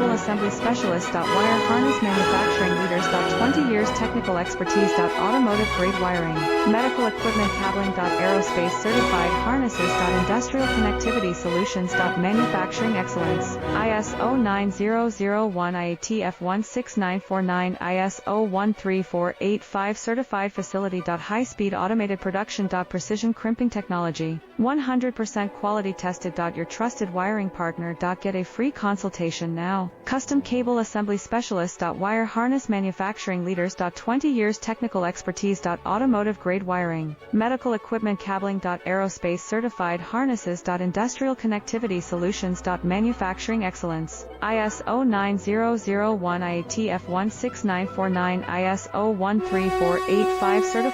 Cable Assembly Specialist. Wire Harness Manufacturing Leaders. 20 years technical expertise. Automotive grade wiring, medical equipment cabling. Aerospace certified harnesses. Industrial connectivity solutions. Manufacturing excellence. ISO 9001 IATF 16949 ISO 13485 certified facility. High speed automated production. Precision crimping technology, 100% quality tested. Your trusted wiring partner. Get a free consultation now. Custom Cable Assembly Specialist. Wire Harness Manufacturing Leaders. 20 years technical expertise. Automotive grade wiring, medical equipment cabling. Aerospace certified harnesses. Industrial connectivity solutions. Manufacturing excellence. ISO 9001 IATF 16949 ISO 13485 certified